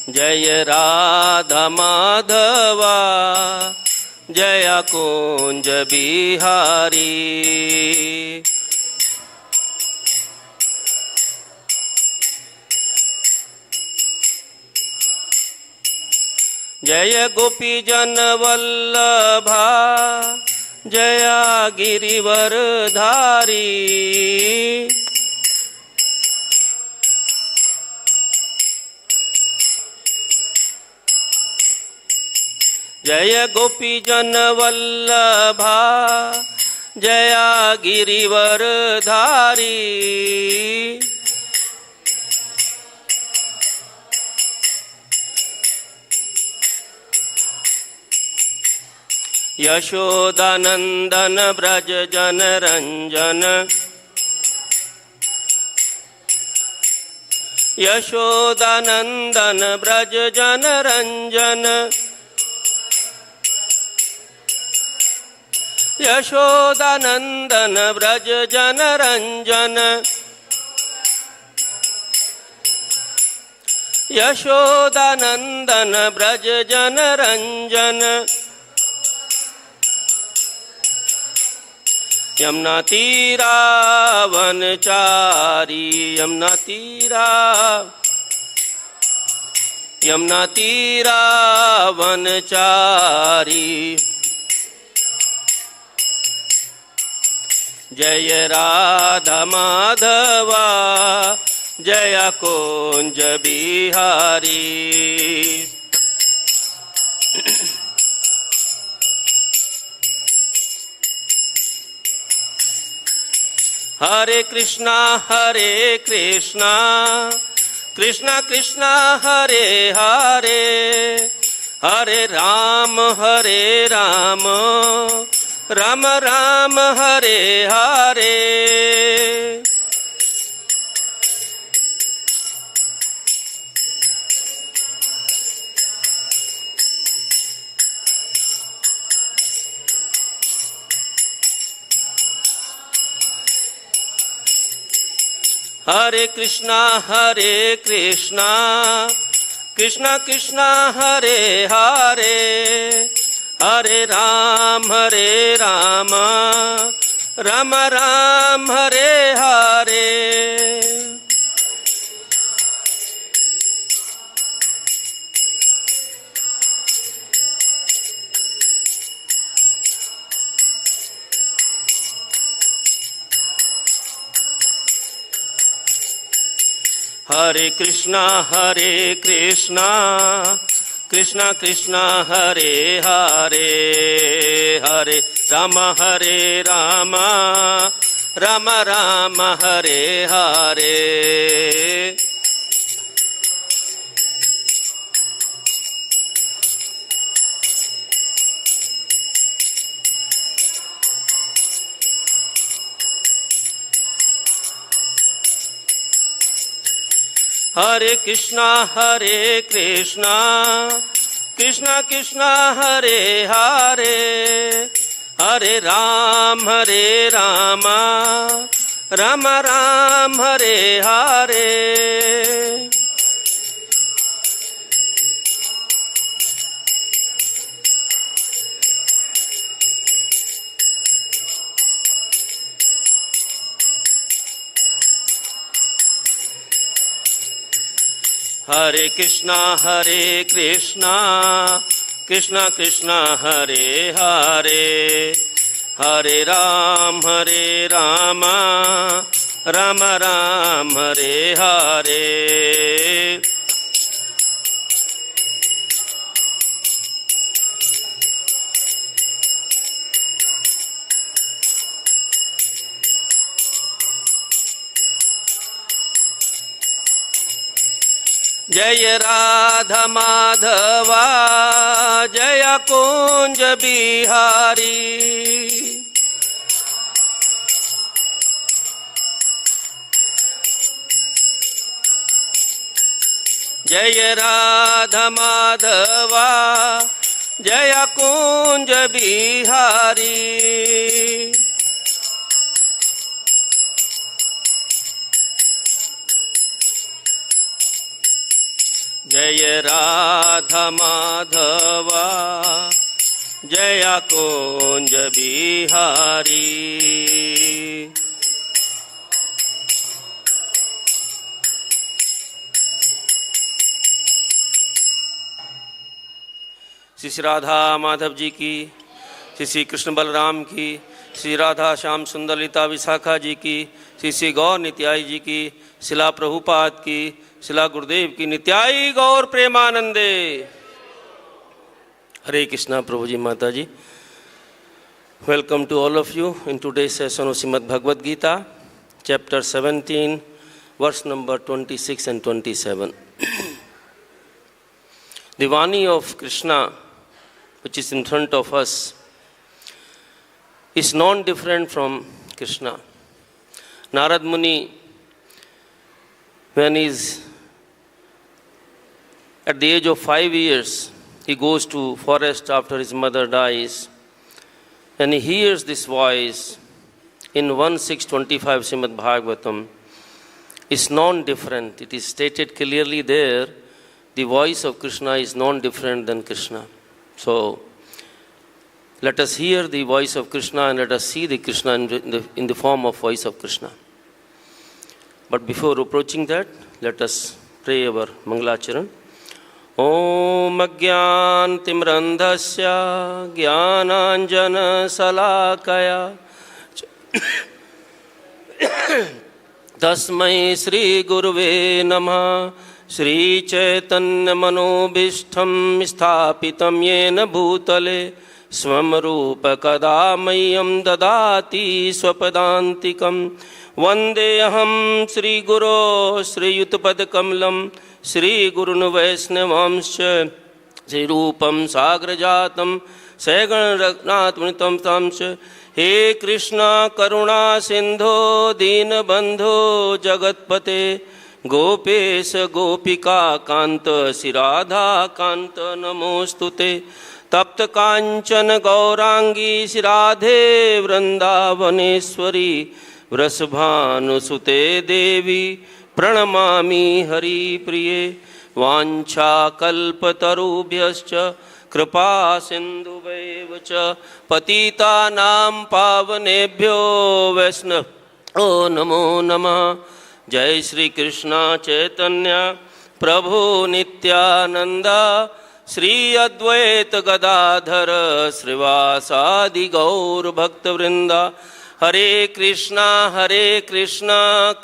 जय राधा माधवा जय कुंज बिहारी। जय गोपी जन वल्लभा जय गिरिवरधारी। जय गोपी जन वल्लभा जय गिरिवरधारी। यशोदानंदन ब्रज जन रंजन। यशोदानंदन ब्रज जन रंजन। यशोदानंदन ब्रज जन रंजन। यशोदानंदन ब्रज जन रंजन। यमुना तीरा वनचारी। यमुना तीरा वनचारी। जय राधा माधवा जय कुंज बिहारी। हरे कृष्णा कृष्णा कृष्णा हरे हरे, हरे राम राम राम हरे हरे। हरे कृष्णा कृष्णा कृष्णा हरे हरे, हरे राम राम राम हरे हरे। हरे कृष्णा कृष्णा कृष्णा हरे हरे, हरे राम राम राम हरे हरे। हरे कृष्णा कृष्णा कृष्णा हरे हरे, हरे राम राम राम हरे हरे। हरे कृष्णा कृष्णा कृष्णा हरे हरे, हरे राम राम राम हरे हरे। जय राधा माधवा जय कुंज बिहारी। जय राधा माधवा जय कुंज बिहारी। जय राधा माधवा जय कुंज बिहारी। श्री श्री राधा माधव जी की, श्री श्री कृष्ण बलराम की, श्री राधा श्याम सुंदर ललिता विशाखा जी की, श्री श्री गौर नित्याई जी की, शिला प्रभुपाद की, शिला गुरुदेव की नित्याई गौर प्रेमानंदे। हरे कृष्णा प्रभु जी माता जी। Welcome to all of you in today's session of Shrimad Bhagavad Gita chapter 17 verse number 26 and 27. The Vani of Krishna, which is in front of us, is non-different from Krishna. Narad Muni, when he is at the age of 5 years, he goes to forest after his mother dies, and he hears this voice in 1.6.25 Srimad Bhagavatam. Is non-different. It is stated clearly there, the voice of Krishna is non-different than Krishna. So, let us hear the voice of Krishna and let us see the Krishna in the form of voice of Krishna. But before approaching that, let us pray our Mangalacharan. Om Ajnantimrandhasya Jnananjana Salakaya Tasmai Sri Guruve Namah Shri Chaitanya Manobishtham Sthapitam Yena Bhutale Swam Rupa Kadamayam Dadati Swapadantikam Vandeham Shri Guru Shri Yutpad Kamlam Shri Gurun Vaisnavamscha Shri Rupam Sagrajatam Sagan Ragnatmanitam Tamscha. He Krishna Karuna Sindho Deen Bandho Jagatpate Gopesh Gopika Kanta Siradha Kanta Namostute Tapta Kanchana Gaurangi Siradhe Vrindavaneshwari Vrasbhanu Sute Devi Pranamami Hari Priye Vancha Kalpatarubhyascha Kripa Sindhuvaivacha Patitanam Pavanebhyo Vaishnava Namo Namah. Jai Shri Krishna Chaitanya Prabhu Nityananda Shri Advaita Gadadhara Srivasadi Gaur Bhakta Vrinda. Hare Krishna Krishna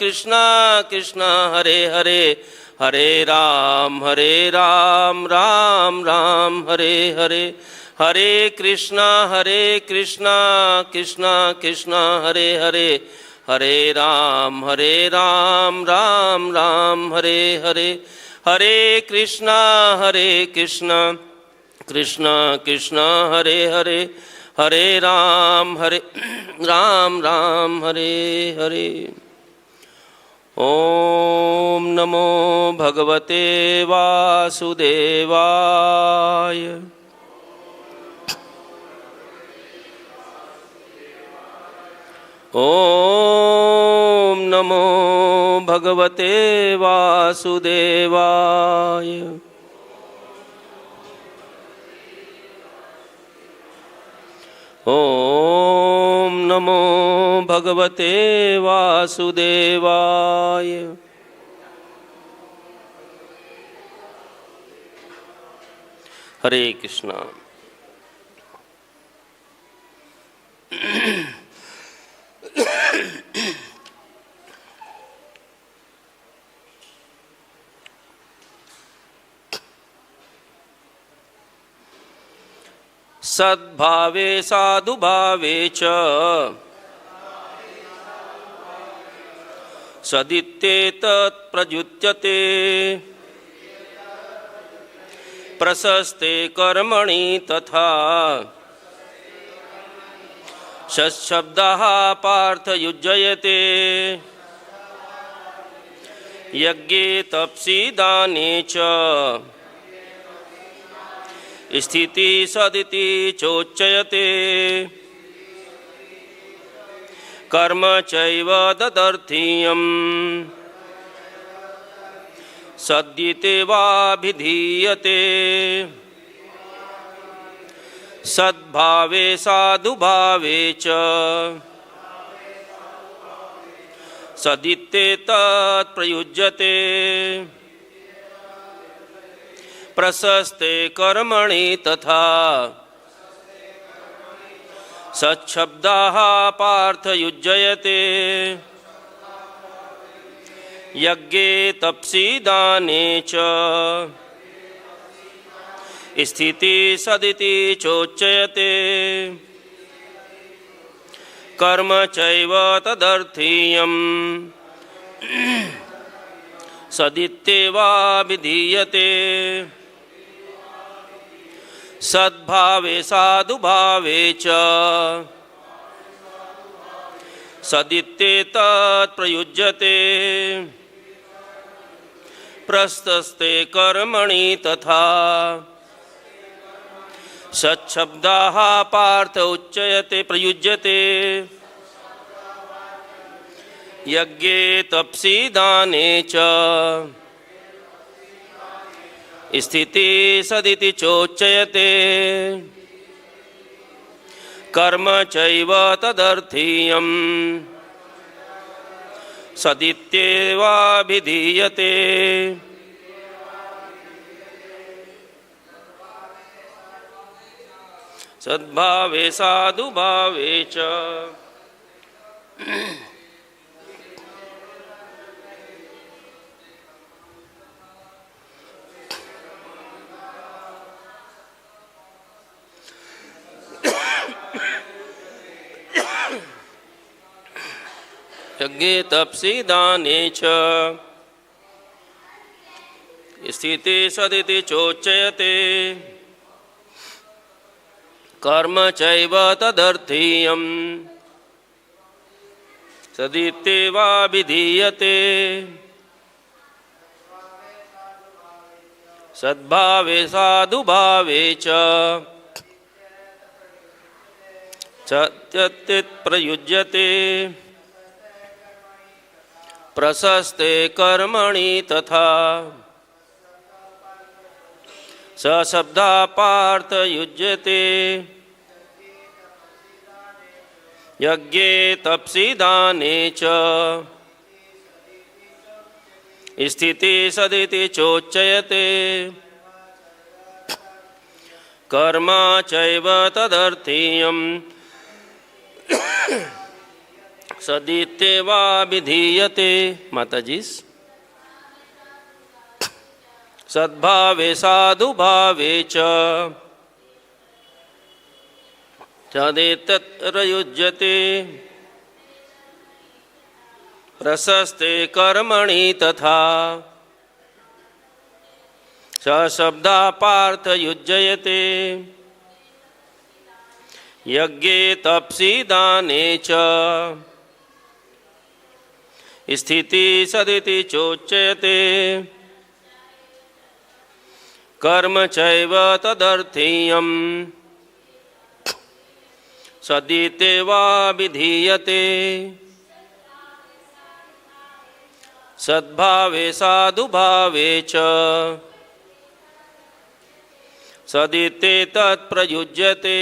Krishna Hare Hare Hare Ram Ram Ram Hare Hare. Hare Krishna Krishna Krishna Hare Hare Hare Ram Ram Ram Hare Hare. Hare Krishna Krishna Krishna Hare Hare Hare Ram Ram Hare Hare. Om Namo Bhagavate Vasudevaya. Om Namo Bhagavate Vasudevaya. Om Namo Bhagavate Vasudevaya. Hare Krishna. sad-bhāve sādhu-bhāve ca sthitiḥ prayujyate praśaste karmaṇi tathā sat-śabdaḥ pārtha yujyate yajñe tapasi dāne ca sthitiḥ sādhiti cocyate karma caiva tad-arthīyam सद्यतेवाभिधीयते सद्भावे साधुभावे च सदित्येतत् प्रयुज्यते प्रशस्ते कर्मणि तथा सत-śabdaḥ पार्थः युज्यते यज्ञे तपसि दाने च स्थितिः सदिति चोच्यते कर्म चैव tad-arthīyaṁ सदित्येवाभिधीयते सद्भावे साधुभावे च सदित्येतत् प्रयुज्यते प्रशास्ते कर्मणि तथा सत-śabdaḥ पार्थ उच्यते प्रयुज्यते यज्ञे तपसि दाने च स्थितिः सदिति चोच्यते कर्म चैव tad-arthīyaṁ सदित्येवाभिधीयते सद्भावे साधुभावे च यज्ञे तपसि दाने च स्थितिः सदिति चोच्यते कर्म चैव tad-arthīyaṁ सदित्येवाभिधीयते सद्भावे साधुभावे च सत्यत्तित् प्रयुज्यते प्रशास्ते कर्मणि तथा सशब्दः पार्थ युज्यते यज्ञे तपसि दाने च स्थितिः सदिति चोच्यते कर्म चैव tad-arthīyaṁ सदित्येवाभिधीयते। माताजी सद्भावे साधुभावे च सदेतत् प्रयुज्यते प्रशास्ते कर्मणि तथा सत-śabdaḥ पार्थ युज्यते यज्ञे तपसि दाने च स्थितिः सदिति चोच्यते कर्म चैव tad-arthīyaṁ सदित्येवाभिधीयते सद्भावे साधुभावे च सदित्येतत् प्रयुज्यते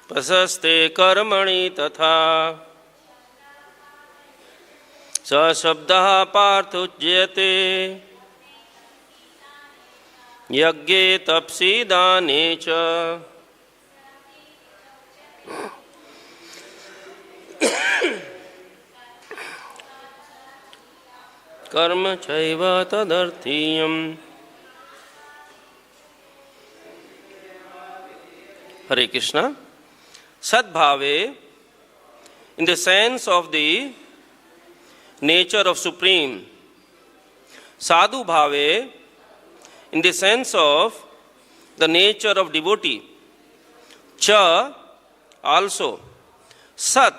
प्रशास्ते कर्मणि तथा सत-śabdaḥ पार्थ उच्यते यज्ञे तपसि दाने च कर्म चैव tad-arthīyaṁ। Hare Krishna. Sad-bhāve, in the sense of the nature of Supreme. Sādhu-bhāve, in the sense of the nature of devotee. Cha, also. Sat,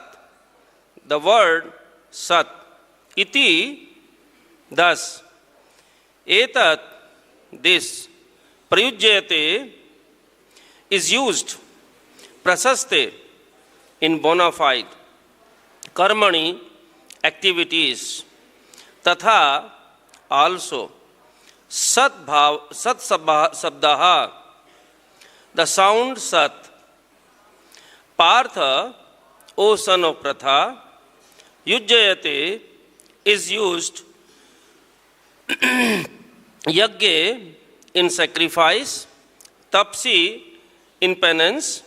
the word sat. Iti, thus. Etat, this. Prayujyate is used. Praśaste, in bona fide. Karmaṇi, activities. tathā also sat-chabdaḥ, the sound sat. Pārtha, O son of Pṛthā, yujyate is used yajñe in sacrifice, tapasi in penance,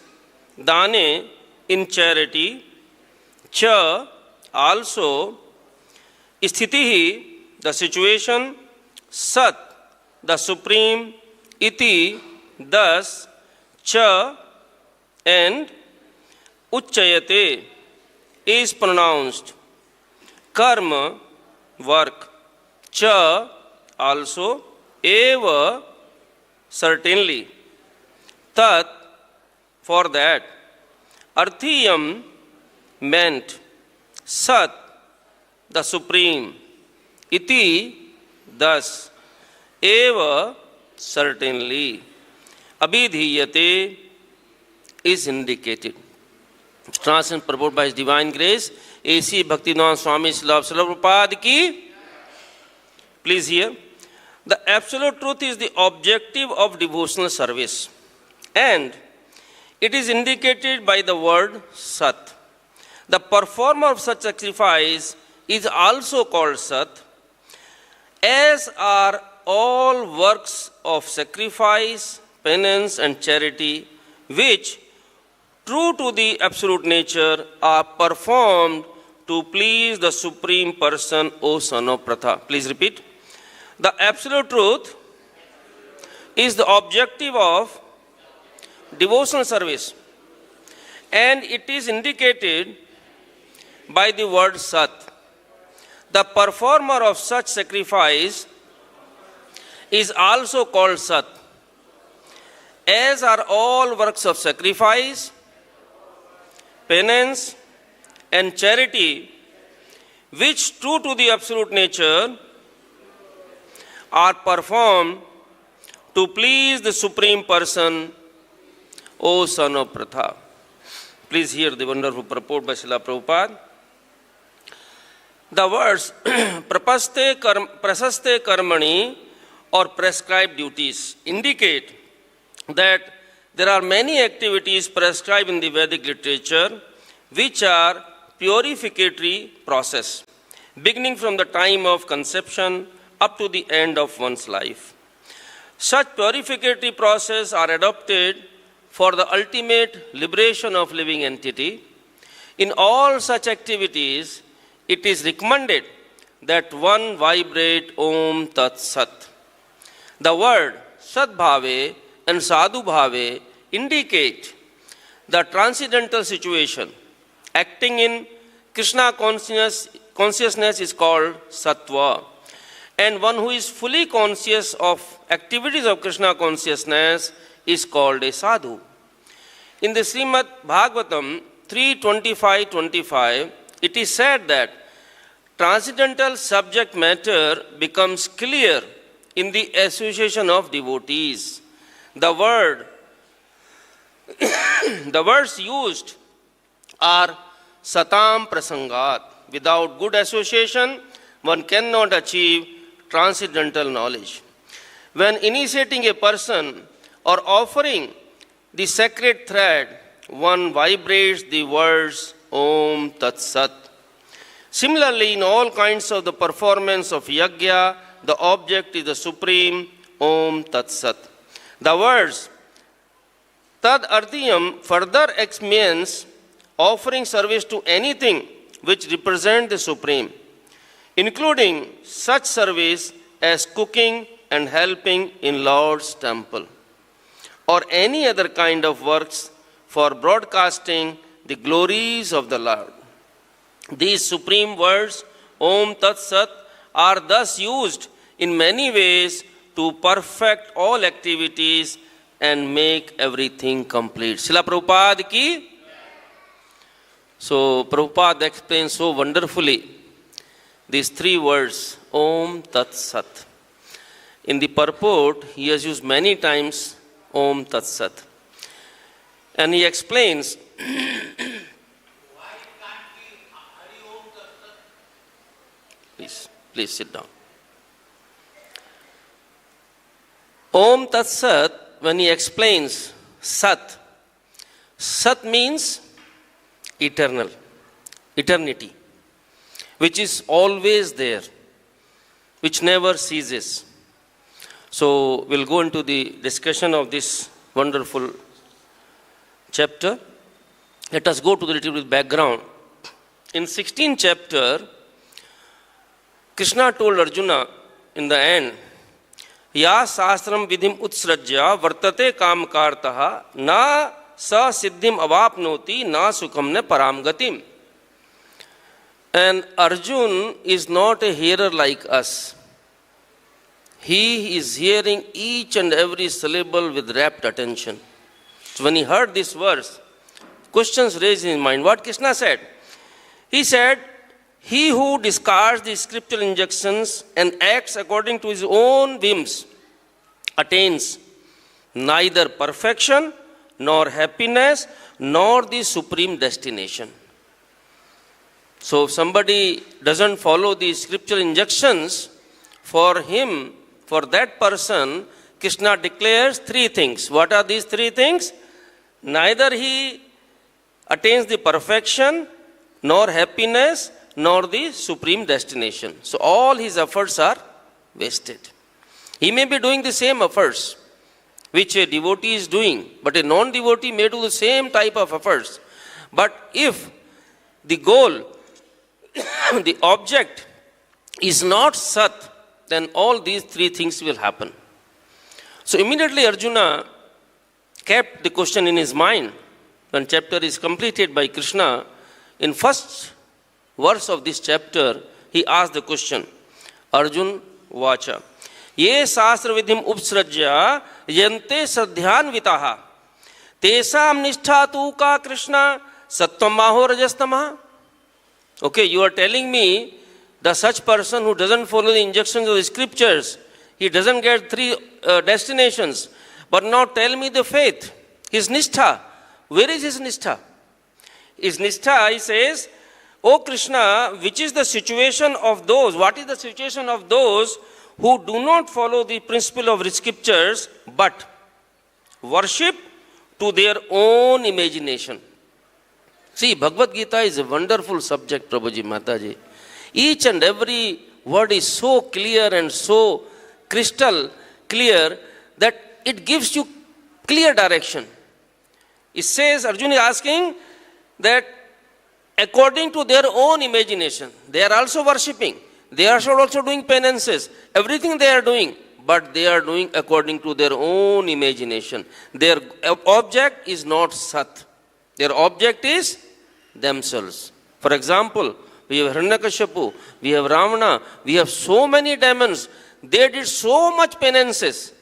dāne in charity, cha also sthitiḥ the situation, sat the supreme, iti thus, cha and ucyate is pronounced, karma work, cha also, eva certainly, tad for that, arthīyam meant, sat the supreme, iti thus, eva certainly, abhidhīyate is indicated. Translation purport by His Divine Grace, A.C. Bhaktivedanta Swami Srila Prabhupada ki. Please hear. The absolute truth is the objective of devotional service, and it is indicated by the word sat. The performer of such sacrifice is also called sat, as are all works of sacrifice, penance and charity, which, true to the absolute nature, are performed to please the Supreme Person, O son of Pṛthā. Please repeat. The absolute truth is the objective of devotional service, and it is indicated by the word sat. The performer of such sacrifice is also called sat, as are all works of sacrifice, penance and charity, which, true to the absolute nature, are performed to please the Supreme Person, O son of Pṛthā. Please hear the wonderful purport by Srila Prabhupada. The words praśaste karmaṇi or prescribed duties indicate that there are many activities prescribed in the Vedic literature which are purificatory process, beginning from the time of conception up to the end of one's life. Such purificatory processes are adopted for the ultimate liberation of living entity. In all such activities, it is recommended that one vibrate Om Tat Sat. The word sad-bhāve and sādhu-bhāve indicate the transcendental situation. Acting in Krishna consciousness is called sattva, and one who is fully conscious of activities of Krishna consciousness is called a sadhu. In the Srimad Bhagavatam 3.25.25, it is said that transcendental subject matter becomes clear in the association of devotees. The words used are satam prasangat. Without good association, one cannot achieve transcendental knowledge. When initiating a person or offering the sacred thread, one vibrates the words Om Tat Sat. Similarly, in all kinds of the performance of yajña, the object is the supreme Om Tat Sat. The words tad-arthīyaṁ further means offering service to anything which represents the supreme, including such service as cooking and helping in Lord's temple, or any other kind of works for broadcasting the glories of the Lord. These supreme words, Om Tat Sat, are thus used in many ways to perfect all activities and make everything complete. Srila Prabhupada ki. So Prabhupada explains so wonderfully these three words, Om Tat Sat. In the purport, he has used many times Om Tat Sat. And he explains, please. Please sit down. Om Tat Sat, when he explains Sat, Sat means eternal, eternity, which is always there, which never ceases. So we'll go into the discussion of this wonderful chapter. Let us go to the little bit background. In 16th chapter, Krishna told Arjuna in the end, Ya sastram vidhim utsrajya vartate kam kartaha na sa siddhim avapnoti na sukham ne param gatim. And Arjun is not a hearer like us. He is hearing each and every syllable with rapt attention. So when he heard this verse, questions raised in his mind. What Krishna said? He said, he who discards the scriptural injunctions and acts according to his own whims attains neither perfection, nor happiness, nor the supreme destination. So if somebody doesn't follow the scriptural injunctions, for him, for that person, Krishna declares three things. What are these three things? Neither he attains the perfection, nor happiness, nor the supreme destination. So all his efforts are wasted. He may be doing the same efforts which a devotee is doing, but a non-devotee may do the same type of efforts. But if the goal, the object is not Sat, then all these three things will happen. So immediately Arjuna kept the question in his mind. When chapter is completed by Krishna, in first verse of this chapter, he asked the question, Arjun Vacha, Ye sastra vidhim upsrajya yante sadhyan vitaha tesam nishtha tu ka Krishna sattvam maho rajastamaha. Okay, you are telling me the such person who doesn't follow the injunctions of the scriptures, he doesn't get three destinations. But now tell me the faith, his nishtha. Where is his nishtha? His nishtha, he says, O Krishna, which is the situation of those, what is the situation of those who do not follow the principle of the scriptures, but worship to their own imagination? See, Bhagavad Gita is a wonderful subject, Prabhuji, Mataji. Each and every word is so clear and so crystal clear that it gives you clear direction. It says, Arjuna is asking that according to their own imagination, they are also worshipping. They are also doing penances. Everything they are doing, but they are doing according to their own imagination. Their object is not Sat. Their object is themselves. For example, we have Hiranyakashipu, we have Ravana, we have so many demons. They did so much penances,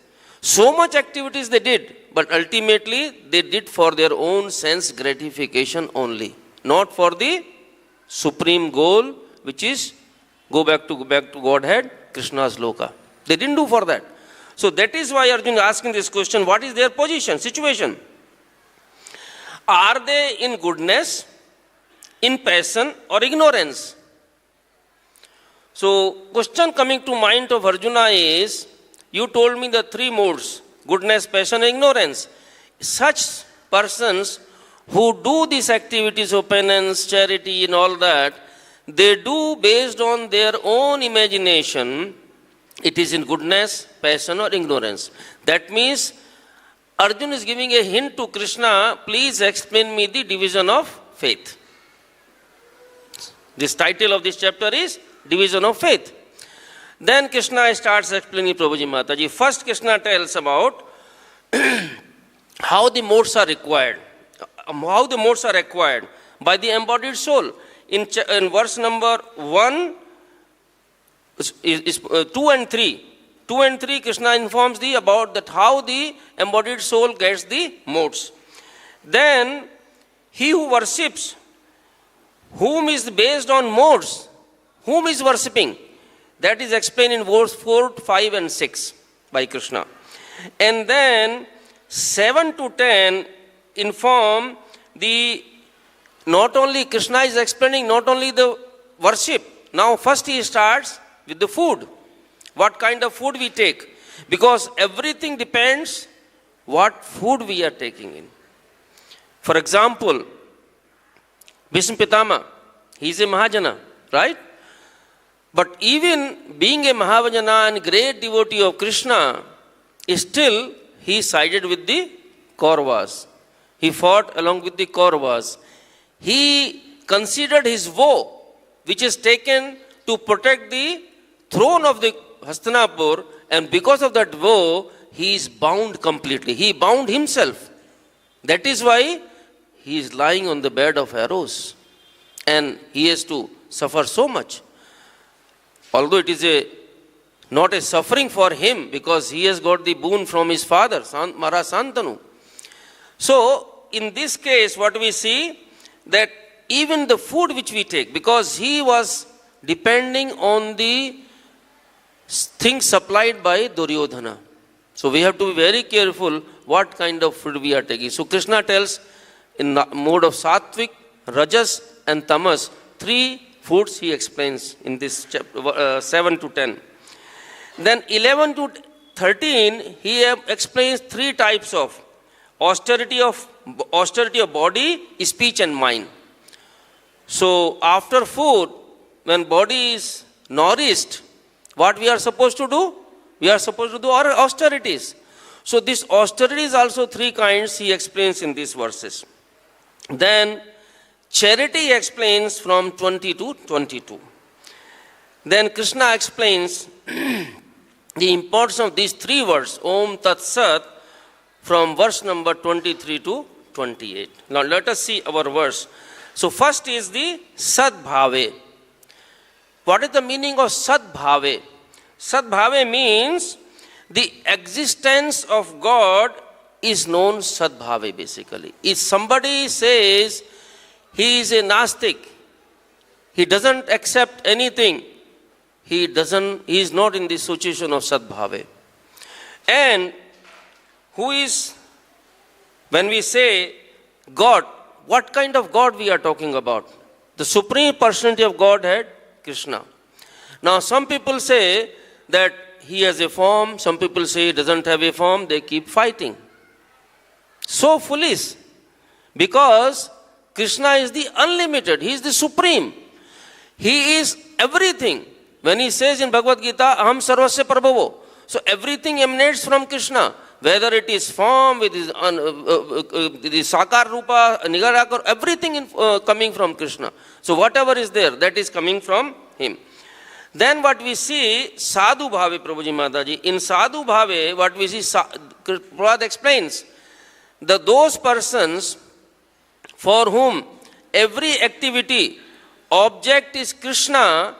so much activities they did, but ultimately they did for their own sense gratification only, not for the supreme goal, which is go back to Godhead, Krishna's loka. They didn't do for that. So that is why Arjuna is asking this question, what is their position, situation? Are they in goodness, in passion, or ignorance? So question coming to mind of Arjuna is, you told me the three modes, goodness, passion, ignorance. Such persons who do these activities of penance, charity and all that, they do based on their own imagination. It is in goodness, passion or ignorance. That means Arjuna is giving a hint to Krishna, please explain me the division of faith. This title of this chapter is Division of Faith. Then Krishna starts explaining, Prabhuji Mataji. First Krishna tells about how the modes are required. How the modes are acquired by the embodied soul. In verse number 1, 2 and 3. 2 and 3, Krishna informs thee about that how the embodied soul gets the modes. Then, he who worships, whom is based on modes, whom is worshipping, that is explained in verse 4, 5 and 6 by Krishna. And then, 7 to 10 inform the, not only Krishna is explaining not only the worship. Now first he starts with the food. What kind of food we take. Because everything depends what food we are taking in. For example, Bhishma Pitama, he is a Mahajana, right? But even being a Mahavajana and great devotee of Krishna, still he sided with the Kauravas. He fought along with the Kauravas. He considered his vow, which is taken to protect the throne of the Hastinapur, and because of that vow, he is bound completely. He bound himself. That is why he is lying on the bed of arrows. And he has to suffer so much. Although it is not a suffering for him, because he has got the boon from his father, Maharaj Santanu. So, in this case, what we see, that even the food which we take, because he was depending on the things supplied by Duryodhana. So we have to be very careful what kind of food we are taking. So Krishna tells in the mode of sattvic, rajas and tamas, 3 foods he explains in this chapter, 7 to 10. Then 11 to 13, he explains 3 types of austerity of body, speech and mind. So after food, when body is nourished, what we are supposed to do? We are supposed to do our austerities. So this austerity is also 3 kinds he explains in these verses. Then charity he explains from 20 to 22. Then Krishna explains the importance of these 3 words, Om Tat Sat, from verse number 23 to 28. Now let us see our verse. So first is the sad-bhāve. What is the meaning of sad-bhāve? Sad-bhāve means the existence of God is known sad-bhāve basically. If somebody says he is a Nastik, he doesn't accept anything, he is not in the situation of sad-bhāve. And when we say God, what kind of God we are talking about? The Supreme Personality of Godhead, Krishna. Now some people say that he has a form, some people say he doesn't have a form, they keep fighting. So foolish. Because Krishna is the unlimited, he is the supreme. He is everything. When he says in Bhagavad Gita, Aham sarvasya prabhavo. So everything emanates from Krishna. Whether it is form, with his the sakar rupa, nigarakar, everything coming from Krishna. So whatever is there, that is coming from him. Then what we see, sadhu-bhāve, Prabhuji Mataji. In sadhu-bhāve, what we see, Pṛthā explains, those persons for whom every activity, object is Krishna,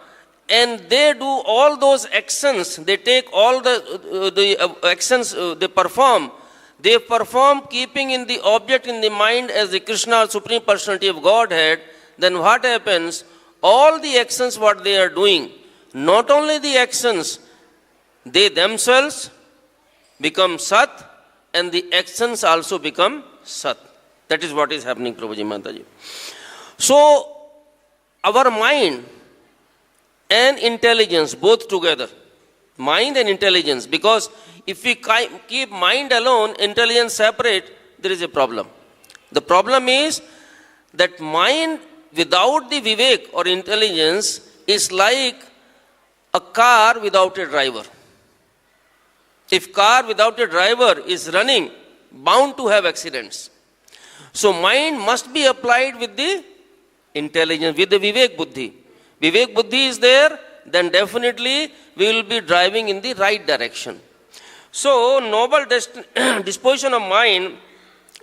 and they do all those actions, they take all the actions they perform keeping in the object in the mind as the Krishna, Supreme Personality of Godhead, then what happens? All the actions what they are doing, not only the actions, they themselves become sat, and the actions also become sat. That is what is happening, Prabhuji Mataji. So, our mind and intelligence, both together, mind and intelligence, because if we keep mind alone, intelligence separate, there is a problem. The problem is that mind without the vivek or intelligence is like a car without a driver. If car without a driver is running, bound to have accidents. So mind must be applied with the intelligence, with the vivek buddhi. Vivek buddhi is there, then definitely we will be driving in the right direction. So noble disposition of mind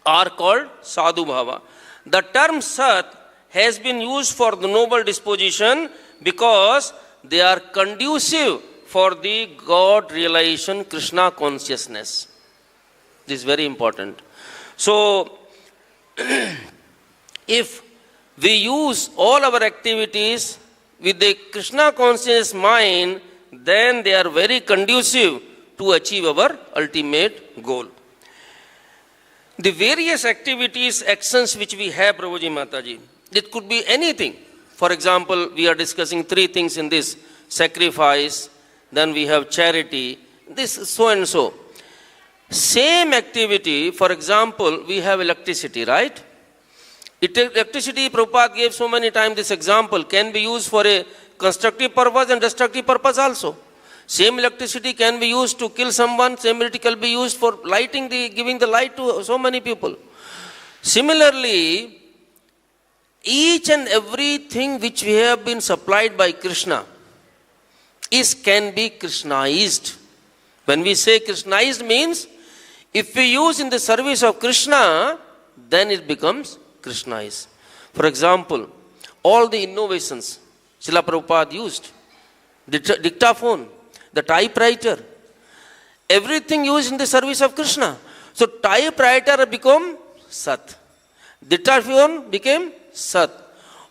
are called sadhu-bhāva. The term sat has been used for the noble disposition because they are conducive for the God realization, Krishna consciousness. This is very important. So, if we use all our activities with the Krishna conscious mind, then they are very conducive to achieve our ultimate goal. The various activities, actions which we have, Prabhuji Mataji, it could be anything. For example, we are discussing 3 things in this. sacrifice, then we have charity, this so and so. Same activity, for example, we have electricity, right? Electricity, Prabhupada gave so many times this example, can be used for a constructive purpose and destructive purpose also. Same electricity can be used to kill someone, same electricity can be used for lighting, giving the light to so many people. Similarly, each and everything which we have been supplied by Krishna can be Krishnaized. When we say Krishnaized means, if we use in the service of Krishna, then it becomes Krishnaized. For example, all the innovations Srila Prabhupada used, the dictaphone, the typewriter, everything used in the service of Krishna. So typewriter became Sat. Dictaphone became Sat.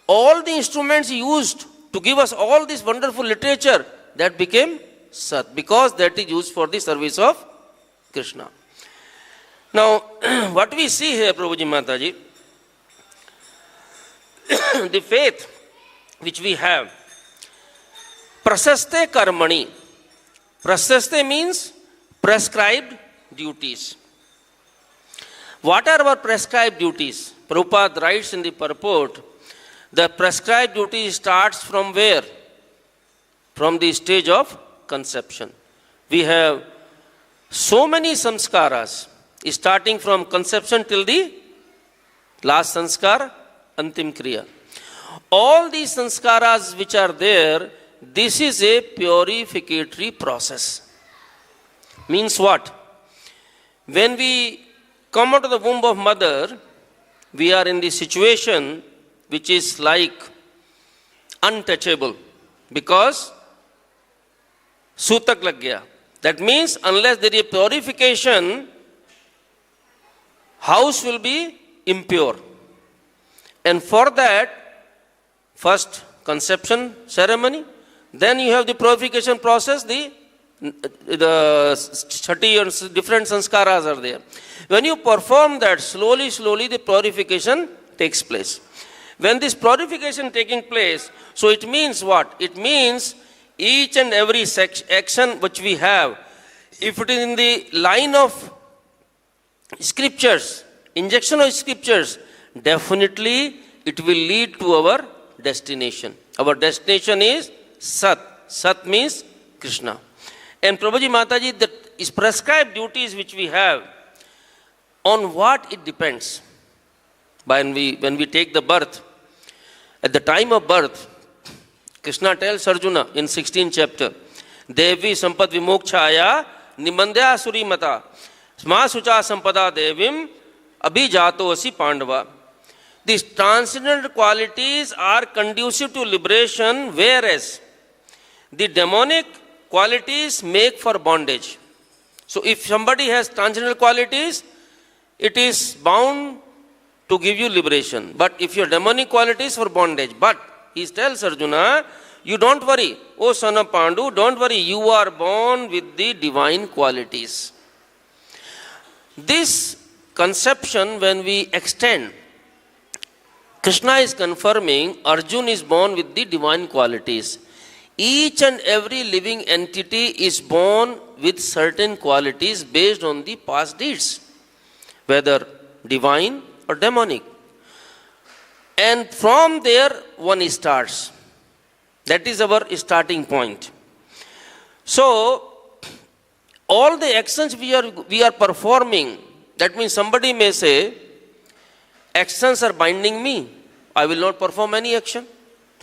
All the instruments used to give us all this wonderful literature, that became Sat, because that is used for the service of Krishna. Now, what we see here, Prabhuji Mataji, the faith which we have, praśaste karmaṇi. Praśaste means prescribed duties. What are our prescribed duties? Prabhupada writes in the purport, the prescribed duty starts from where? From the stage of conception. We have so many samskaras, starting from conception till the last sanskar, antim kriya. All these sanskaras which are there, this is a purificatory process. Means what? When we come out of the womb of mother, we are in the situation which is like untouchable, because sutak lag gaya. That means unless there is purification, house will be impure. And for that, first conception ceremony, then you have the purification process, the 30 different sanskaras are there. When you perform that, slowly, the purification takes place. When this purification taking place, so it means what? It means each and every action which we have, if it is in the line of scriptures, injection of scriptures, definitely it will lead to our destination. Our destination is Sat. Sat means Krishna. And Prabhuji Mataji, that is prescribed duties which we have, on what it depends. When we take the birth, at the time of birth, Krishna tells Arjuna in 16th chapter, Devi sampad vimokchaya nimandya surimata sma sucha sampada devim abhijato asi pandava. These transcendental qualities are conducive to liberation, whereas the demonic qualities make for bondage. So if somebody has transcendental qualities, it is bound to give you liberation. But if your demonic qualities for bondage. But he tells Arjuna, you don't worry, O son of Pandu, don't worry, you are born with the divine qualities. This conception, when we extend, Krishna is confirming Arjuna is born with the divine qualities. Each and every living entity is born with certain qualities based on the past deeds, whether divine or demonic. And from there one starts. That is our starting point. So, all the actions we are performing, that means somebody may say, actions are binding me. I will not perform any action.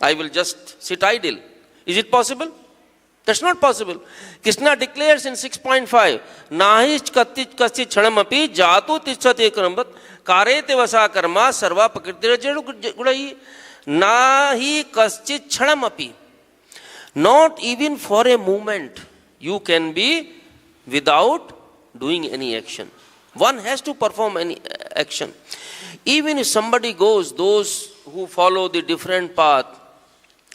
I will just sit idle. Is it possible? That's not possible. Krishna declares in 6.5, Nahich kasit chanamapi jatu tichate krambat karete vasa karma sarva pakritira gudai. Nahi kasit chanamapi. Not even for a moment you can be without doing any action. One has to perform any action. Even if somebody goes, those who follow the different path,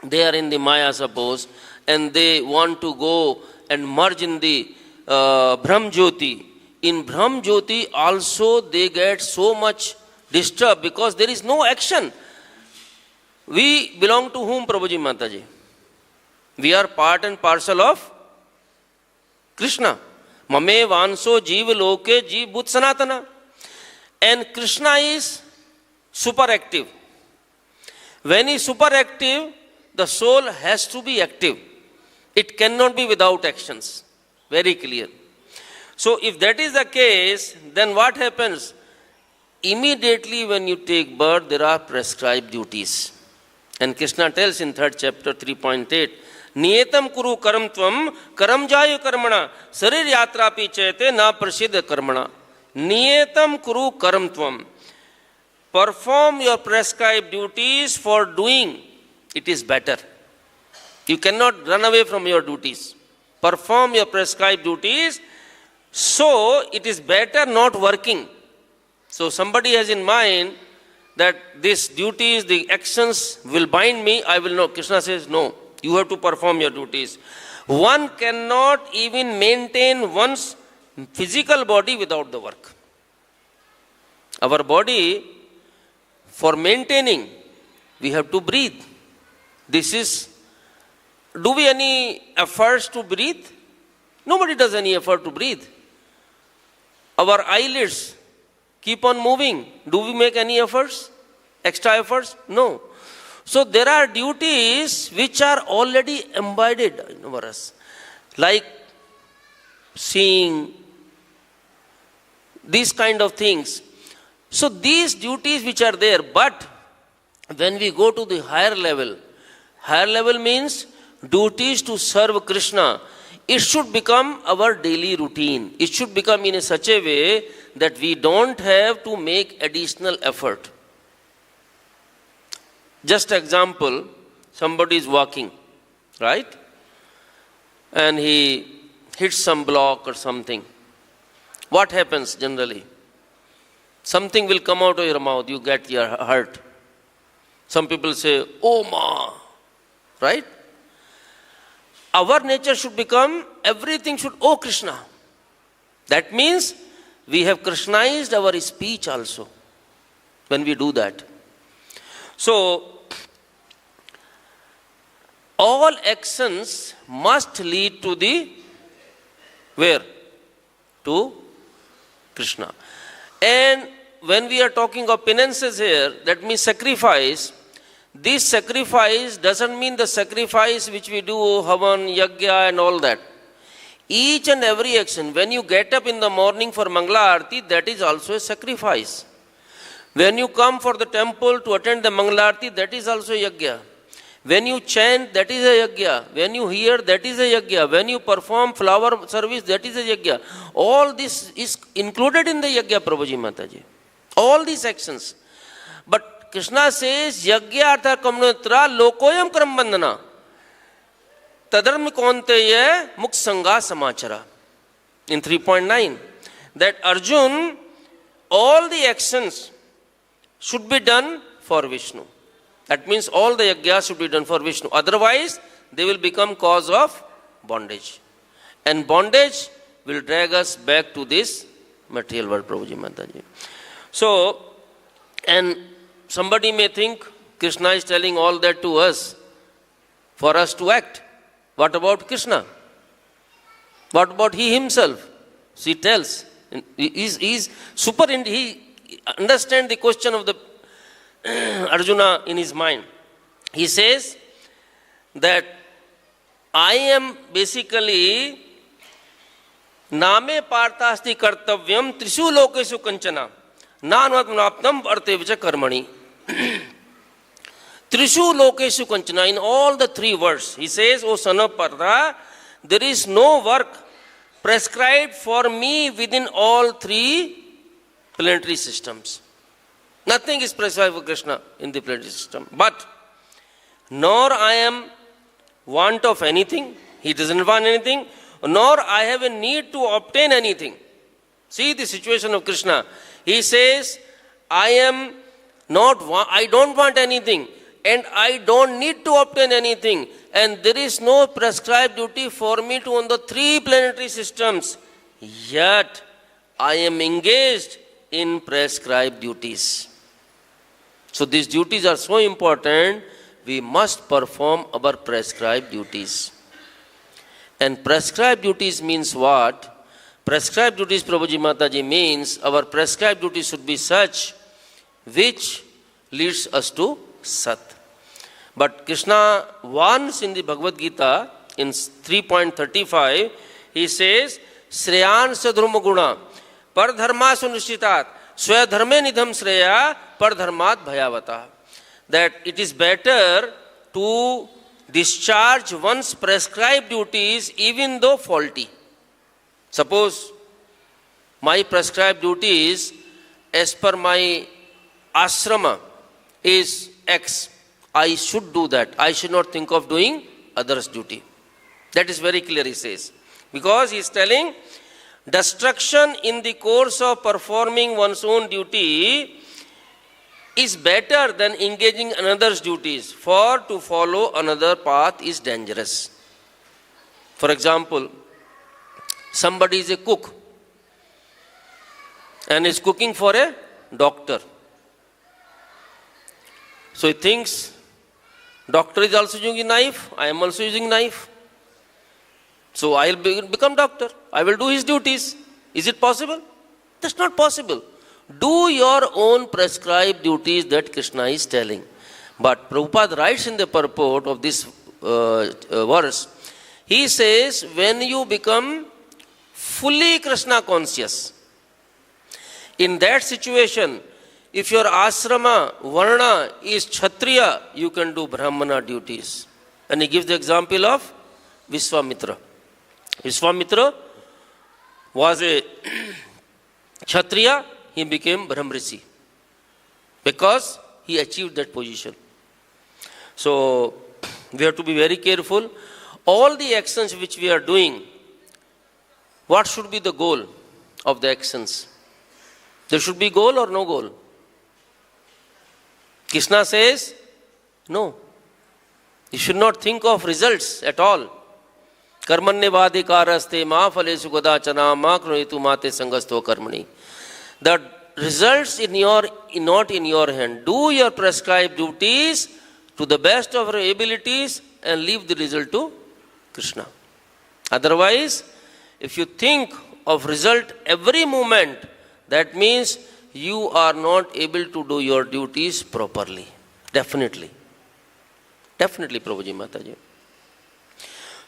they are in the Maya, suppose, and they want to go and merge in the Brahm Jyoti. In Brahm Jyoti also they get so much disturbed because there is no action. We belong to whom, Prabhuji Mataji? We are part and parcel of Krishna. Mame vanso jiva loke jiv bhut sanatana. And Krishna is super active. When he is super active, the soul has to be active. It cannot be without actions. Very clear. So if that is the case, then what happens? Immediately when you take birth, there are prescribed duties. And Krishna tells in 3rd chapter 3.8, Niyetam kuru karam tvam karam jayu karmana sarir yatra pichayate na prasiddha karmana. Niyetam kuru karam tvam. Perform your prescribed duties for doing. It is better. You cannot run away from your duties. Perform your prescribed duties. So it is better not working. So somebody has in mind that these duties, the actions will bind me, I will not. Krishna says, no, you have to perform your duties. One cannot even maintain one's physical body without the work. Our body, for maintaining, we have to breathe. Do we any efforts to breathe? Nobody does any effort to breathe. Our eyelids keep on moving. Do we make any efforts? Extra efforts? No. So there are duties which are already embodied in us, like seeing, these kind of things. So these duties which are there, but when we go to the higher level means duties to serve Krishna. It should become our daily routine. It should become in such a way that we don't have to make additional effort. Just example, somebody is walking, right? And he hits some block or something. What happens generally? Something will come out of your mouth, you get your hurt. Some people say, oh ma, right? Our nature should become, everything should, oh Krishna. That means we have Krishnized our speech also when we do that. So, all actions must lead to the, where? To Krishna. And when we are talking of penances here, that means sacrifice. This sacrifice doesn't mean the sacrifice which we do, havan, yajñe and all that. Each and every action, when you get up in the morning for Mangala Arati, that is also a sacrifice. When you come for the temple to attend the Mangala Arati, that is also yajñe. When you chant, that is a yajñe. When you hear, that is a yajñe. When you perform flower service, that is a yajñe. All this is included in the yajñe, Prabhuji Mataji. All these actions. But Krishna says, yajñe artha kamnotra lokoyam karam bandhana. Tadarmi konteya muk sangha samachara. In 3.9. That Arjun, all the actions should be done for Vishnu. That means all the yajñas should be done for Vishnu. Otherwise, they will become cause of bondage. And bondage will drag us back to this material world, Prabhuji Mataji. So, and somebody may think Krishna is telling all that to us for us to act. What about Krishna? What about he himself? He tells. He understands the question of the Arjuna in his mind. He says that I am basically name pārtha asti kartavyam trishu lokesu kanchana nanvatmanaptam artevicha karmaṇi. Trishu lokeshu kanchana, in all the three words, he says, O son of Pṛthā, there is no work prescribed for me within all three planetary systems. Nothing is prescribed for Krishna in the planetary system. But, nor I am want of anything, he doesn't want anything, nor I have a need to obtain anything. See the situation of Krishna. He says, I don't want anything. And I don't need to obtain anything. And there is no prescribed duty for me to own the three planetary systems. Yet, I am engaged in prescribed duties. So these duties are so important we must perform our prescribed duties. And prescribed duties means what? Prescribed duties, Prabhuji Mataji, means our prescribed duties should be such which leads us to Sat. But Krishna warns in the Bhagavad Gita in 3.35, he says, Shreyan sadhruma guna par dharma sunishitat swaya dharme nidham shreya par dharmat bhayavata. That it is better to discharge one's prescribed duties even though faulty. Suppose my prescribed duties as per my ashrama is X. I should do that. I should not think of doing others' duty. That is very clear, he says. Because he is telling destruction in the course of performing one's own duty is better than engaging another's duties. For to follow another path is dangerous. For example, somebody is a cook and is cooking for a doctor. So he thinks, doctor is also using knife, I am also using knife. So I will become doctor. I will do his duties. Is it possible? That's not possible. Do your own prescribed duties that Krishna is telling. But Prabhupada writes in the purport of this verse, he says, when you become fully Krishna conscious, in that situation, if your ashrama, varna is Kshatriya, you can do Brahmana duties. And he gives the example of Vishwamitra. Vishwamitra was a Kshatriya, he became Brahmrishi because he achieved that position. So we have to be very careful. All the actions which we are doing, what should be the goal of the actions? There should be goal or no goal? Krishna says, no. You should not think of results at all. Karmaṇi ma phalesu gadachana ma krunetu mate sangasto karmaṇi. The results not in your hand. Do your prescribed duties to the best of your abilities and leave the result to Krishna. Otherwise, if you think of result every moment, that means you are not able to do your duties properly. Definitely. Definitely, Prabhuji Mataji.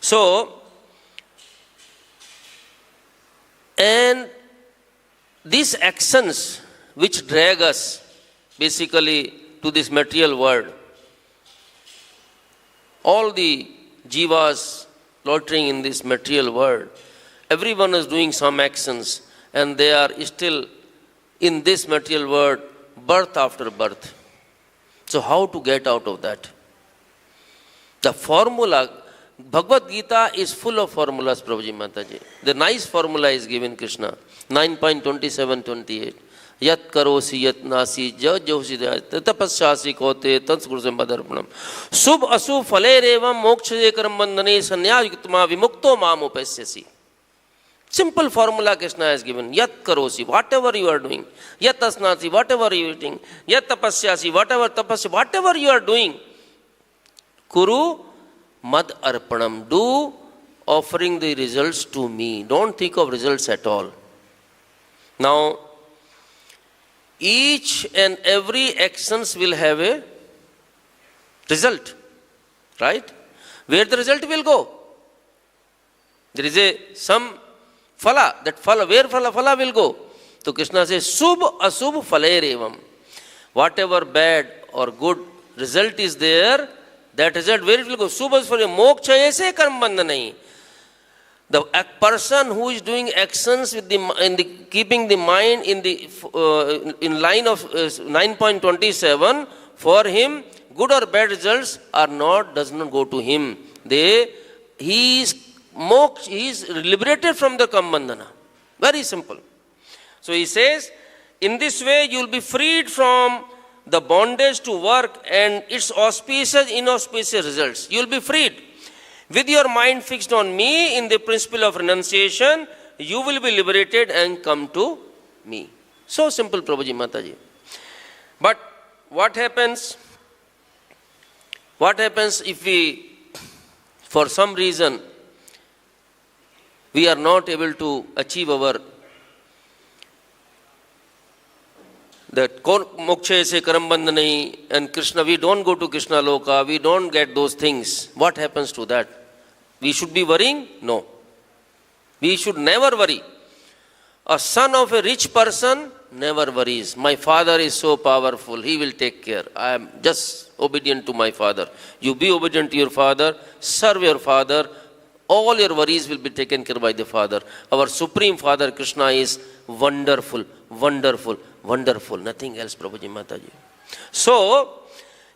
So, and these actions which drag us basically to this material world, all the jivas loitering in this material world, everyone is doing some actions and they are still in this material world, birth after birth. So how to get out of that? The formula, Bhagavad Gita is full of formulas, Prabhuji Mataji. The nice formula is given Krishna, 9.27-28. Yat karosi yat nasi josi tapasyasi kote tanskurusam badarpanam. Subh asubh phalerevam mokshaye karambandhane sanyayuktama vimukto mam upasyasi. Simple formula Krishna has given. Yat karosi, whatever you are doing. Yat asnasi, whatever you are eating. Yat tapasyasi, whatever you are doing. Kuru mad arpanam. Do offering the results to me. Don't think of results at all. Now, each and every actions will have a result. Right? Where the result will go? There is some phala. That phala, where phala will go? So Krishna says, Subh asubh phalerevam. Whatever bad or good result is there, that result, where it will go? Subh asubh phalerevam. Moksha aise karmabandhanahi. The person who is doing actions with keeping the mind in line of 9.27, for him, good or bad results does not go to him. He is liberated from the karmabandhana. Very simple. So he says, in this way you will be freed from the bondage to work and its auspicious, inauspicious results. You will be freed. With your mind fixed on me in the principle of renunciation, you will be liberated and come to me. So simple, Prabhuji Mataji. But what happens? What happens if we, for some reason, we are not able to achieve our that moksha se karambandhanai and Krishna, we don't go to Krishna loka, we don't get those things. What happens to that? We should be worrying? No. We should never worry. A son of a rich person never worries. My father is so powerful, he will take care. I am just obedient to my father. You be obedient to your father, serve your father, all your worries will be taken care by the father. Our supreme father Krishna is wonderful, wonderful, wonderful. Nothing else, Prabhuji Mataji. So,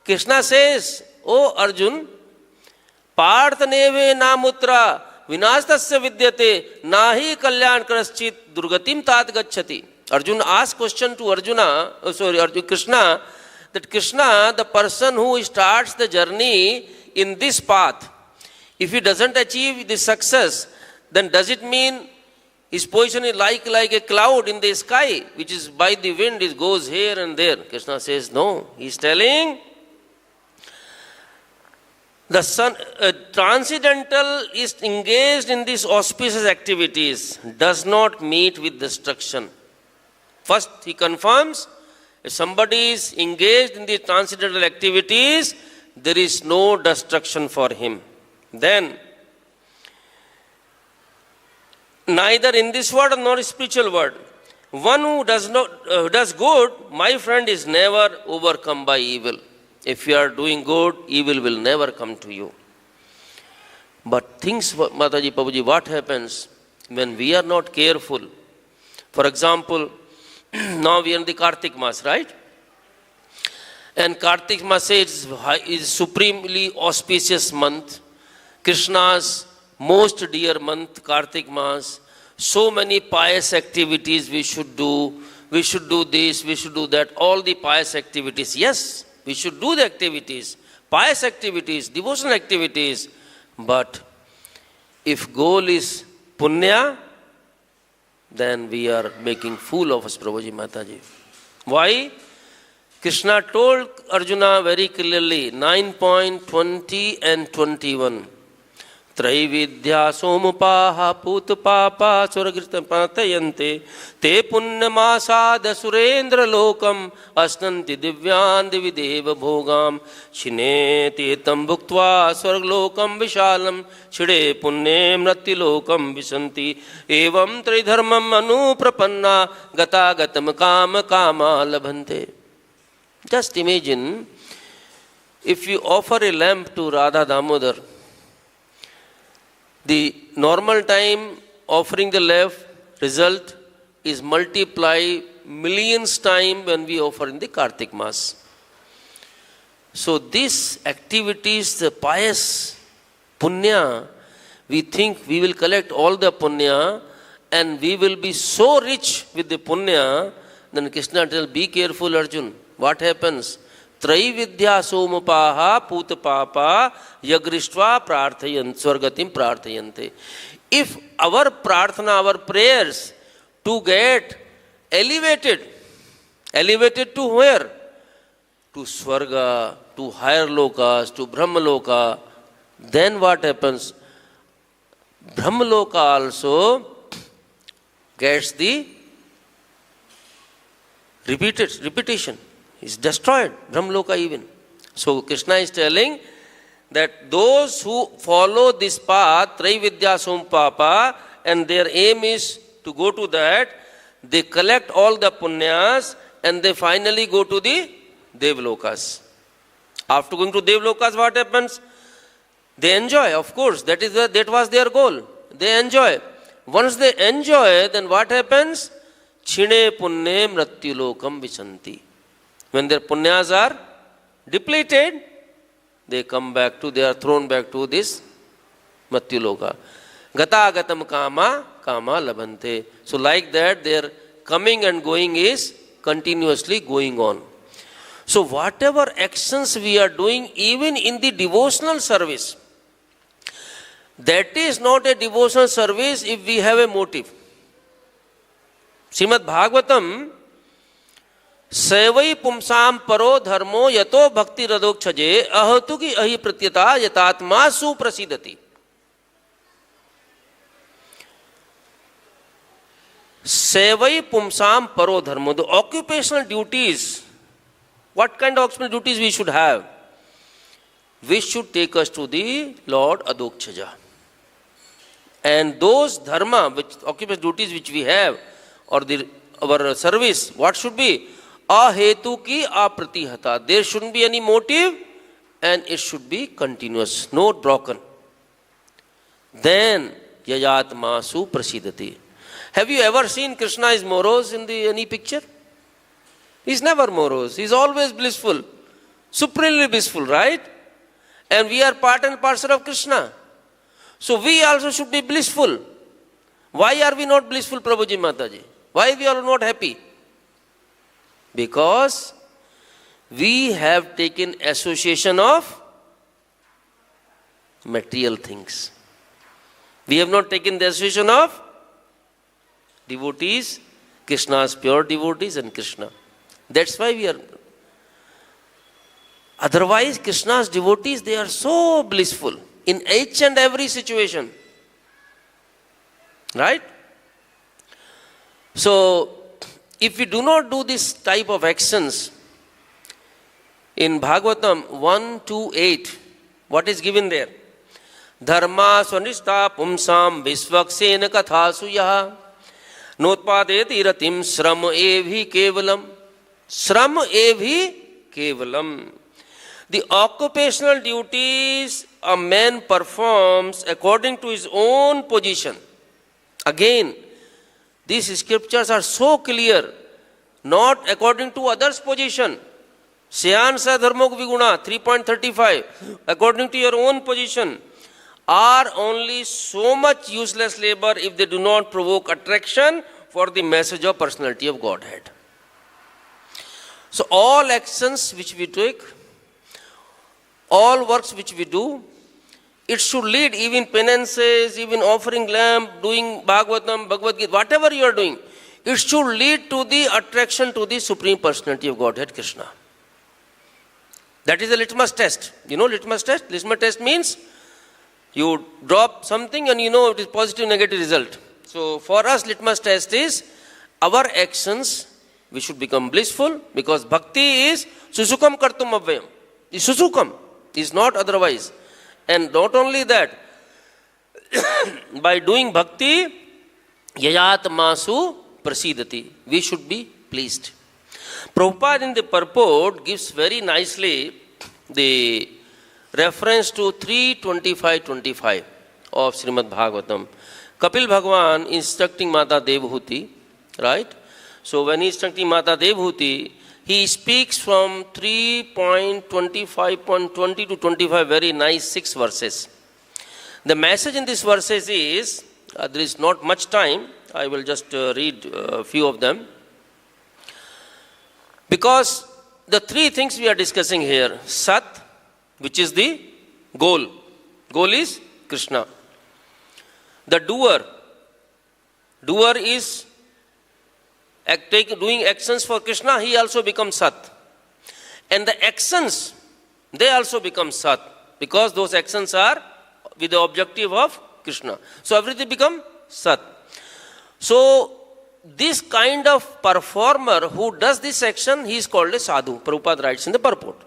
Krishna says, O Arjun, pārtha neve namutra vinastasya vidyate nahi kalyan kraschit durgatim tat gacchati. Arjuna asked question to Krishna, that Krishna, the person who starts the journey in this path, if he doesn't achieve the success, then does it mean his position is like a cloud in the sky, which is by the wind, it goes here and there? Krishna says, no. He is telling, the sun, transcendental is engaged in these auspicious activities, does not meet with destruction. First, he confirms, if somebody is engaged in the transcendental activities, there is no destruction for him. Then, neither in this world nor spiritual world, one who does good, my friend, is never overcome by evil. If you are doing good, evil will never come to you. But things, Mataji, Prabhuji, what happens when we are not careful? For example, now we are in the Kartik Mas, right? And Kartik Mas is supremely auspicious month. Krishna's most dear month, Kartik Mas. So many pious activities we should do. We should do this, we should do that. All the pious activities. Yes, we should do the activities. Pious activities, devotional activities. But if goal is punya, then we are making fool of us, Prabhuji Mataji. Why? Krishna told Arjuna very clearly, 9.20 and 21. Traividya somupaha pūtapāpā suragritam pātayante te punnamāsāda surendra lokam asnanti divyān divideva bhogam shine te tam bhuktva swarglokam vishalam chide punne mrati lokam visanti evam tridharmam anuprapanna gata gatam kama kama labhante. Just imagine, if you offer a lamp to Radha Damodar, the normal time offering the lamp result is multiply millions time when we offer in the Kartik Mas. So these activities, the pious punya, we think we will collect all the punya and we will be so rich with the punya. Then Krishna tells, be careful, Arjun. What happens? Traividya somupaha pūtapāpā yagrištva swargatim prārthayante. If our prarthana, our prayers to get elevated to where? To swarga, to higher lokas, to brahmaloka, then what happens? Brahmaloka also gets the repetition. Is destroyed, Brahmaloka even. So Krishna is telling that those who follow this path, Traividya Sompapa, and their aim is to go to that, they collect all the punyas and they finally go to the Devlokas. After going to Devlokas, what happens? They enjoy, of course. That was their goal. They enjoy. Once they enjoy, then what happens? Chine punne mratyulokam visanti. When their punyas are depleted, they are thrown back to this Matyuloka. Gata gatam kama labhante. So like that, their coming and going is continuously going on. So whatever actions we are doing, even in the devotional service, that is not a devotional service if we have a motive. Srimad Bhagavatam, सैवै पुंसाम परो धर्मो यतो भक्ति रदोक्षजे अहतु की अहि प्रत्यता यतात्मा सुप्रसिद्धति. Sevai pumsam paro dharma. The occupational duties, what kind of occupational duties we should have? Which should take us to the Lord Adokshaja. And those dharma, which occupational duties which we have, or our service, what should be? Ahetu ki apratihata. There shouldn't be any motive and it should be continuous, not broken. Then yajatma suprasidati. Have you ever seen Krishna is morose in any picture? He's never morose. He's always blissful. Supremely blissful, right? And we are part and parcel of Krishna. So we also should be blissful. Why are we not blissful, Prabhuji Mataji? Why we are not happy? Because we have taken association of material things. We have not taken the association of devotees, Krishna's pure devotees and Krishna. That's why we are. Otherwise, Krishna's devotees, they are so blissful in each and every situation. Right? So, if we do not do this type of actions, in Bhagavatam 1:2-8, what is given there? Dharma swanishta pumsam visvaksena kathasu yaha notpadeti ratim sram evhi kevalam. Sram evhi kevalam. The occupational duties a man performs according to his own position. Again, these scriptures are so clear, not according to others' position. Syan sa dharmok viguna 3.35, according to your own position, are only so much useless labor if they do not provoke attraction for the message of personality of Godhead. So all actions which we take, all works which we do, it should lead, even penances, even offering lamp, doing Bhagavatam, Bhagavad Gita, whatever you are doing, it should lead to the attraction to the Supreme Personality of Godhead, Krishna. That is a litmus test. You know litmus test? Litmus test means you drop something and you know it is positive, negative result. So for us, litmus test is our actions, we should become blissful, because bhakti is susukam kartum avvayam. Is susukam, is not otherwise. And not only that, by doing bhakti, yajatmasu prasidati, we should be pleased. Prabhupada in the purport gives very nicely the reference to 3:25-25 of Srimad Bhagavatam. Kapil Bhagwan instructing Mata Devhuti, right? So when he is instructing Mata Devhuti, he speaks from 3.25.20-25, very nice 6 verses. The message in these verses is, there is not much time, I will just read a few of them. Because the 3 things we are discussing here, Sat, which is the goal. Goal is Krishna. The doer is doing actions for Krishna, he also becomes Sat. And the actions, they also become Sat, because those actions are with the objective of Krishna. So everything becomes Sat. So this kind of performer who does this action, he is called a sadhu. Prabhupada writes in the purport.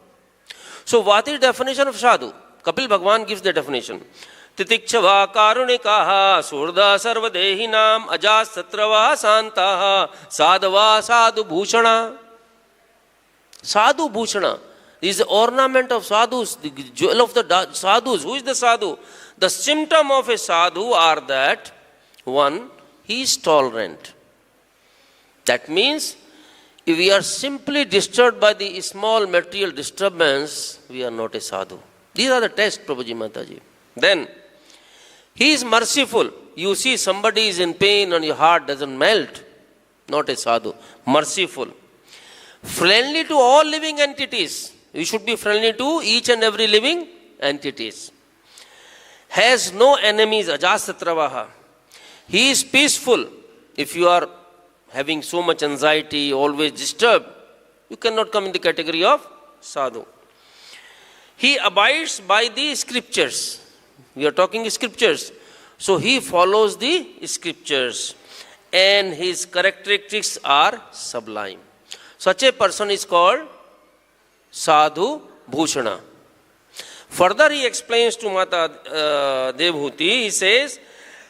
So what is the definition of sadhu? Kapil Bhagwan gives the definition. Titikchava karunikaha surda sarvadehinam ajas satrava santaha sadhava sadhu-bhūshana. Sadhu-bhūshana is the ornament of sadhus, the jewel of the sadhus. Who is the sadhu? The symptom of a sadhu are that, one, he is tolerant. That means, if we are simply disturbed by the small material disturbance, we are not a sadhu. These are the tests, Prabhuji Mataji. Then, he is merciful. You see somebody is in pain and your heart doesn't melt. Not a sadhu. Merciful. Friendly to all living entities. You should be friendly to each and every living entities. Has no enemies. Ajasatravaha. He is peaceful. If you are having so much anxiety, always disturbed, you cannot come in the category of sadhu. He abides by the scriptures. We are talking scriptures. So he follows the scriptures. And his characteristics are sublime. Such a person is called sadhu-bhūṣana. Further he explains to Mata Devhuti, he says,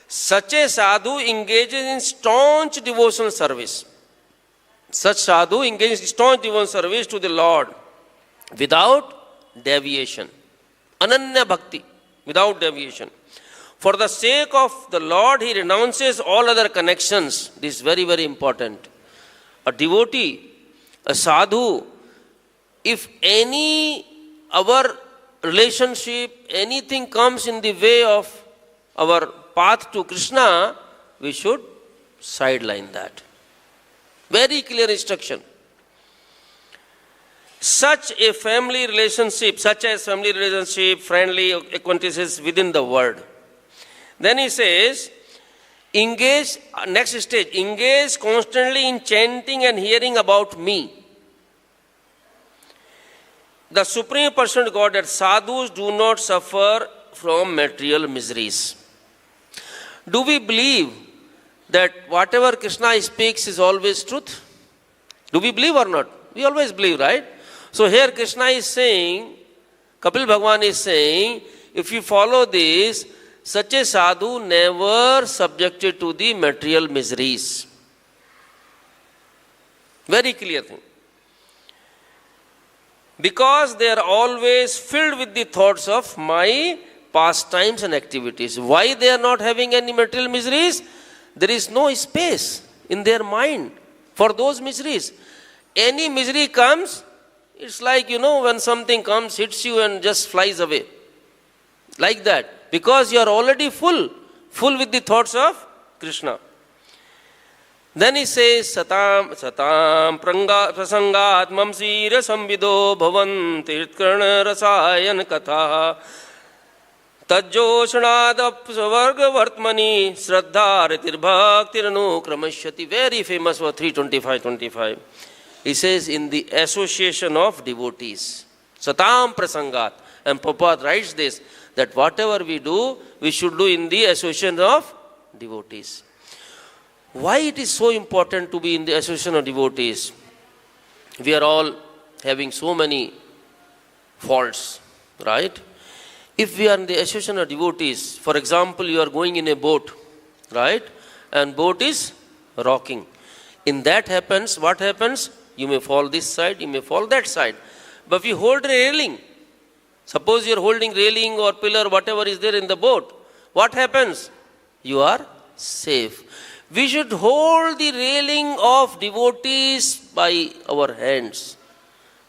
such a sadhu engages in staunch devotional service. Such sadhu engages in staunch devotional service to the Lord without deviation. Ananya bhakti, without deviation. For the sake of the Lord, he renounces all other connections. This is very, very important. A devotee, a sadhu, if our relationship, anything comes in the way of our path to Krishna, we should sideline that. Very clear instruction. Such as family relationship, friendly acquaintances within the world. Then he says, next stage, engage constantly in chanting and hearing about me. The Supreme Personality of Godhead, sadhus do not suffer from material miseries. Do we believe that whatever Krishna speaks is always truth? Do we believe or not? We always believe, right? So here Krishna is saying, Kapil Bhagwan is saying, if you follow this, such a sadhu never subjected to the material miseries. Very clear thing. Because they are always filled with the thoughts of my pastimes and activities. Why they are not having any material miseries? There is no space in their mind for those miseries. Any misery comes, it's like, when something comes, hits you and just flies away. Like that. Because you are already full with the thoughts of Krishna. Then he says, satam prasangat mamsira samvido bhavan tirtkarna rasayan katha tajjoshanad apsavarga vartmani shraddha ratirbhaktiranu kramashyati. Very famous for 325-25. He says, in the association of devotees. Satam prasangat. And Prabhupada writes this, that whatever we do, we should do in the association of devotees. Why it is so important to be in the association of devotees? We are all having so many faults, right? If we are in the association of devotees, for example, you are going in a boat, right? And boat is rocking. In that happens, what happens? You may fall this side, you may fall that side. But if you hold a railing, suppose you are holding railing or pillar, whatever is there in the boat, what happens? You are safe. We should hold the railing of devotees by our hands.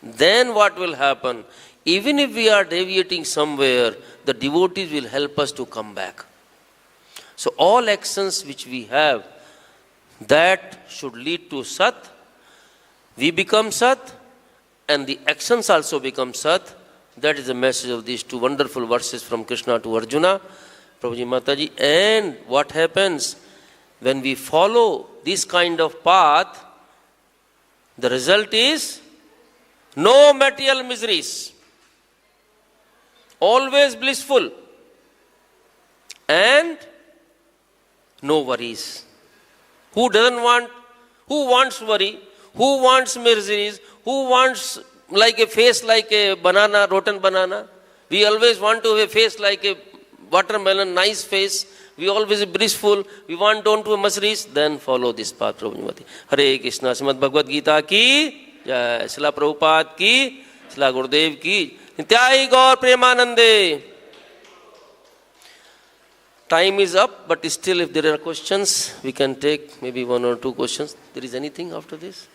Then what will happen? Even if we are deviating somewhere, the devotees will help us to come back. So all actions which we have, that should lead to sat. We become sat, and the actions also become sat. That is the message of these two wonderful verses from Krishna to Arjuna. Prabhuji Mataji. And what happens? When we follow this kind of path, the result is no material miseries. Always blissful. And no worries. Who wants worry? Who wants miseries? Who wants like a face like a banana, rotten banana? We always want to have a face like a watermelon, nice face. We always be blissful. We don't want to have miseries. Then follow this path, Prabhupada. Hare Krishna. Srimad Bhagavad Gita ki jai. Srila Prabhupada ki. Srila Gurudev ki. Nityai Gaur Premanande. Time is up, but still if there are questions, we can take maybe one or two questions. There is anything after this?